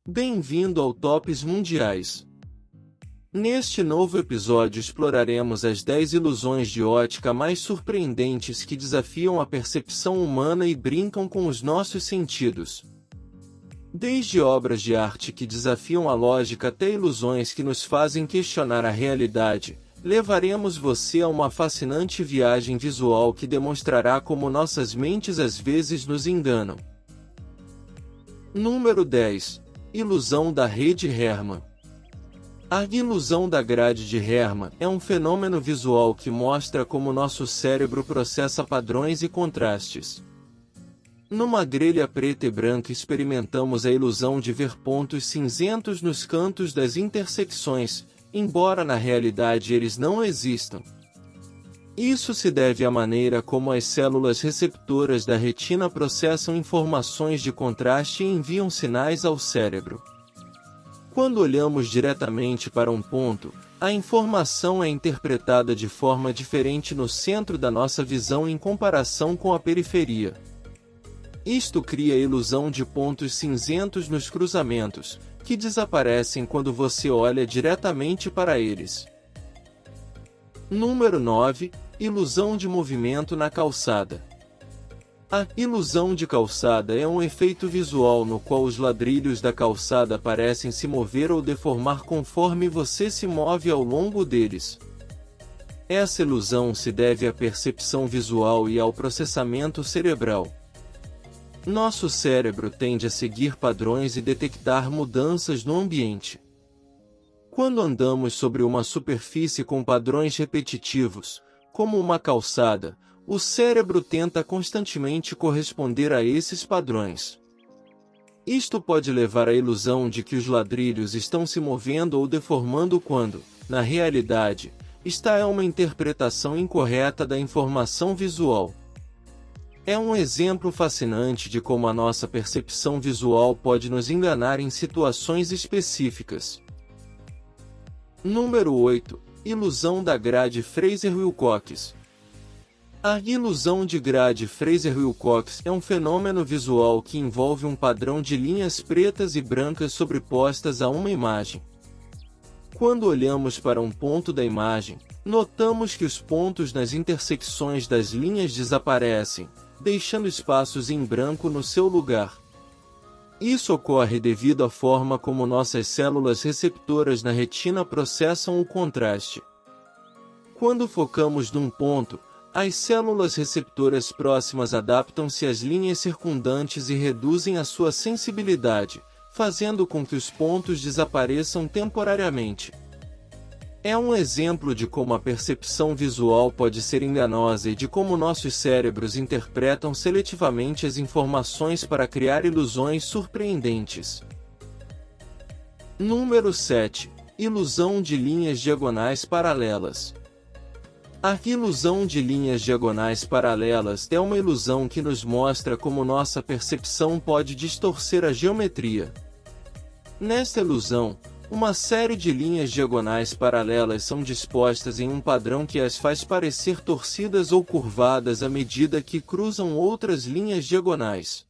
Bem-vindo ao Tops Mundiais. Neste novo episódio exploraremos as 10 ilusões de ótica mais surpreendentes que desafiam a percepção humana e brincam com os nossos sentidos. Desde obras de arte que desafiam a lógica até ilusões que nos fazem questionar a realidade, levaremos você a uma fascinante viagem visual que demonstrará como nossas mentes às vezes nos enganam. Número 10. Ilusão da rede Hermann. A ilusão da grade de Hermann é um fenômeno visual que mostra como nosso cérebro processa padrões e contrastes. Numa grelha preta e branca experimentamos a ilusão de ver pontos cinzentos nos cantos das intersecções, embora na realidade eles não existam. Isso se deve à maneira como as células receptoras da retina processam informações de contraste e enviam sinais ao cérebro. Quando olhamos diretamente para um ponto, a informação é interpretada de forma diferente no centro da nossa visão em comparação com a periferia. Isto cria a ilusão de pontos cinzentos nos cruzamentos, que desaparecem quando você olha diretamente para eles. Número 9. Ilusão de movimento na calçada. A ilusão de calçada é um efeito visual no qual os ladrilhos da calçada parecem se mover ou deformar conforme você se move ao longo deles. Essa ilusão se deve à percepção visual e ao processamento cerebral. Nosso cérebro tende a seguir padrões e detectar mudanças no ambiente. Quando andamos sobre uma superfície com padrões repetitivos, como uma calçada, o cérebro tenta constantemente corresponder a esses padrões. Isto pode levar à ilusão de que os ladrilhos estão se movendo ou deformando quando, na realidade, esta é uma interpretação incorreta da informação visual. É um exemplo fascinante de como a nossa percepção visual pode nos enganar em situações específicas. Número 8. Ilusão da grade Fraser-Wilcox. A ilusão de grade Fraser-Wilcox é um fenômeno visual que envolve um padrão de linhas pretas e brancas sobrepostas a uma imagem. Quando olhamos para um ponto da imagem, notamos que os pontos nas intersecções das linhas desaparecem, deixando espaços em branco no seu lugar. Isso ocorre devido à forma como nossas células receptoras na retina processam o contraste. Quando focamos num ponto, as células receptoras próximas adaptam-se às linhas circundantes e reduzem a sua sensibilidade, fazendo com que os pontos desapareçam temporariamente. É um exemplo de como a percepção visual pode ser enganosa e de como nossos cérebros interpretam seletivamente as informações para criar ilusões surpreendentes. Número 7. Ilusão de linhas diagonais paralelas. A ilusão de linhas diagonais paralelas é uma ilusão que nos mostra como nossa percepção pode distorcer a geometria. Nesta ilusão, uma série de linhas diagonais paralelas são dispostas em um padrão que as faz parecer torcidas ou curvadas à medida que cruzam outras linhas diagonais.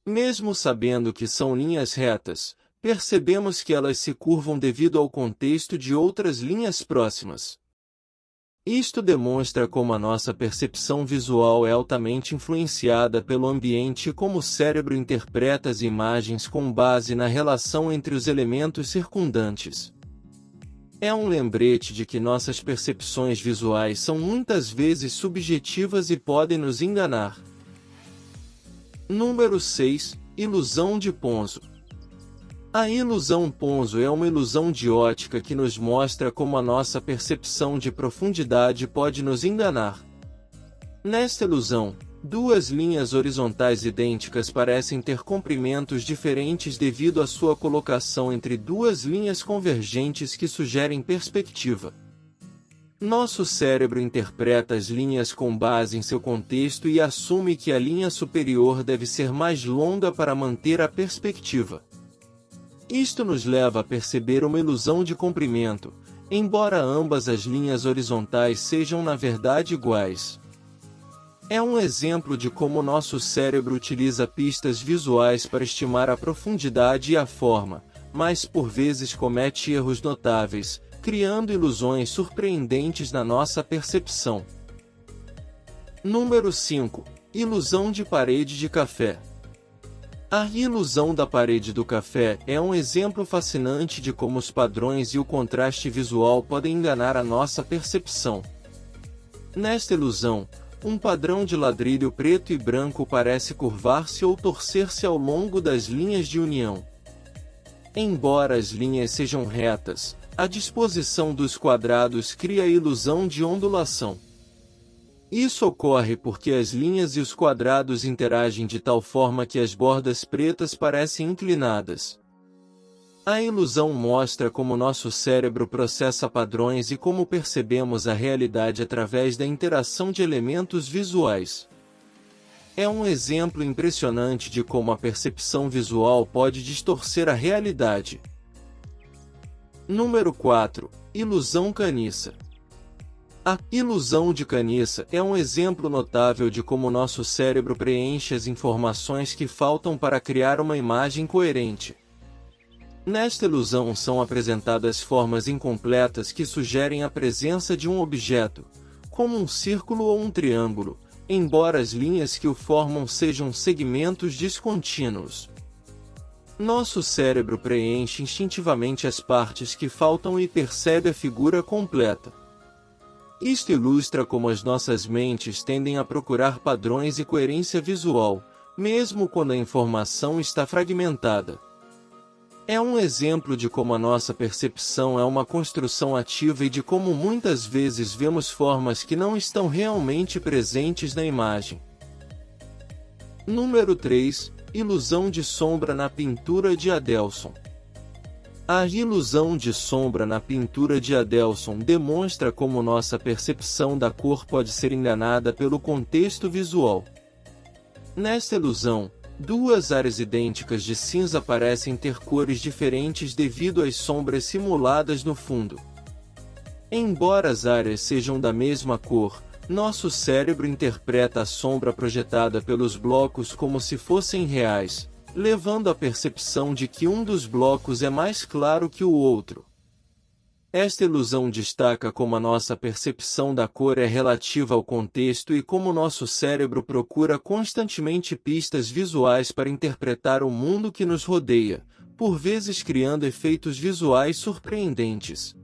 Mesmo sabendo que são linhas retas, percebemos que elas se curvam devido ao contexto de outras linhas próximas. Isto demonstra como a nossa percepção visual é altamente influenciada pelo ambiente e como o cérebro interpreta as imagens com base na relação entre os elementos circundantes. É um lembrete de que nossas percepções visuais são muitas vezes subjetivas e podem nos enganar. Número 6. Ilusão de Ponzo. A ilusão Ponzo é uma ilusão de ótica que nos mostra como a nossa percepção de profundidade pode nos enganar. Nesta ilusão, duas linhas horizontais idênticas parecem ter comprimentos diferentes devido à sua colocação entre duas linhas convergentes que sugerem perspectiva. Nosso cérebro interpreta as linhas com base em seu contexto e assume que a linha superior deve ser mais longa para manter a perspectiva. Isto nos leva a perceber uma ilusão de comprimento, embora ambas as linhas horizontais sejam na verdade iguais. É um exemplo de como nosso cérebro utiliza pistas visuais para estimar a profundidade e a forma, mas por vezes comete erros notáveis, criando ilusões surpreendentes na nossa percepção. Número 5. Ilusão de parede de café. A ilusão da parede do café é um exemplo fascinante de como os padrões e o contraste visual podem enganar a nossa percepção. Nesta ilusão, um padrão de ladrilho preto e branco parece curvar-se ou torcer-se ao longo das linhas de união. Embora as linhas sejam retas, a disposição dos quadrados cria a ilusão de ondulação. Isso ocorre porque as linhas e os quadrados interagem de tal forma que as bordas pretas parecem inclinadas. A ilusão mostra como nosso cérebro processa padrões e como percebemos a realidade através da interação de elementos visuais. É um exemplo impressionante de como a percepção visual pode distorcer a realidade. Número 4. Ilusão caniça. A ilusão de caniça é um exemplo notável de como nosso cérebro preenche as informações que faltam para criar uma imagem coerente. Nesta ilusão são apresentadas formas incompletas que sugerem a presença de um objeto, como um círculo ou um triângulo, embora as linhas que o formam sejam segmentos descontínuos. Nosso cérebro preenche instintivamente as partes que faltam e percebe a figura completa. Isto ilustra como as nossas mentes tendem a procurar padrões e coerência visual, mesmo quando a informação está fragmentada. É um exemplo de como a nossa percepção é uma construção ativa e de como muitas vezes vemos formas que não estão realmente presentes na imagem. Número 3. Ilusão de sombra na pintura de Adelson. A ilusão de sombra na pintura de Adelson demonstra como nossa percepção da cor pode ser enganada pelo contexto visual. Nesta ilusão, duas áreas idênticas de cinza parecem ter cores diferentes devido às sombras simuladas no fundo. Embora as áreas sejam da mesma cor, nosso cérebro interpreta a sombra projetada pelos blocos como se fossem reais, levando à percepção de que um dos blocos é mais claro que o outro. Esta ilusão destaca como a nossa percepção da cor é relativa ao contexto e como nosso cérebro procura constantemente pistas visuais para interpretar o mundo que nos rodeia, por vezes criando efeitos visuais surpreendentes.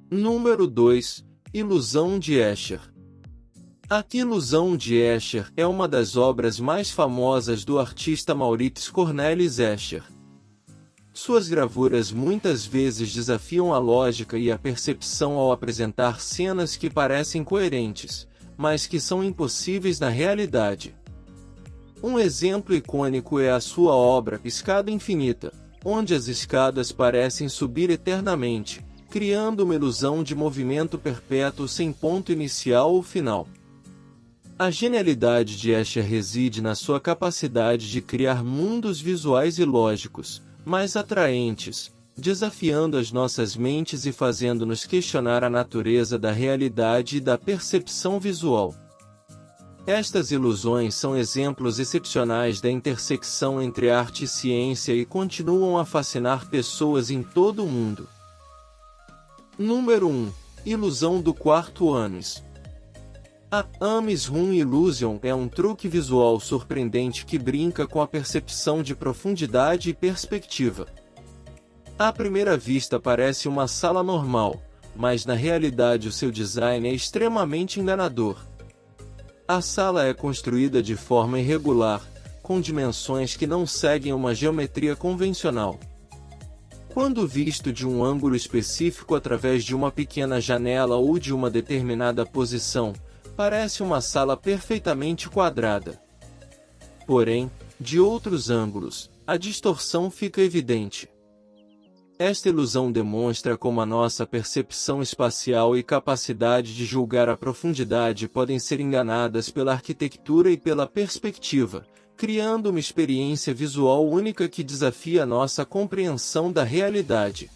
Número 2. Ilusão de Escher. A ilusão de Escher é uma das obras mais famosas do artista Maurits Cornelis Escher. Suas gravuras muitas vezes desafiam a lógica e a percepção ao apresentar cenas que parecem coerentes, mas que são impossíveis na realidade. Um exemplo icônico é a sua obra Escada Infinita, onde as escadas parecem subir eternamente, criando uma ilusão de movimento perpétuo sem ponto inicial ou final. A genialidade de Escher reside na sua capacidade de criar mundos visuais e lógicos, mais atraentes, desafiando as nossas mentes e fazendo-nos questionar a natureza da realidade e da percepção visual. Estas ilusões são exemplos excepcionais da intersecção entre arte e ciência e continuam a fascinar pessoas em todo o mundo. Número 1. Ilusão do quarto ânus. A Amis Room Illusion é um truque visual surpreendente que brinca com a percepção de profundidade e perspectiva. À primeira vista parece uma sala normal, mas na realidade o seu design é extremamente enganador. A sala é construída de forma irregular, com dimensões que não seguem uma geometria convencional. Quando visto de um ângulo específico através de uma pequena janela ou de uma determinada posição, parece uma sala perfeitamente quadrada. Porém, de outros ângulos, a distorção fica evidente. Esta ilusão demonstra como a nossa percepção espacial e capacidade de julgar a profundidade podem ser enganadas pela arquitetura e pela perspectiva, criando uma experiência visual única que desafia a nossa compreensão da realidade.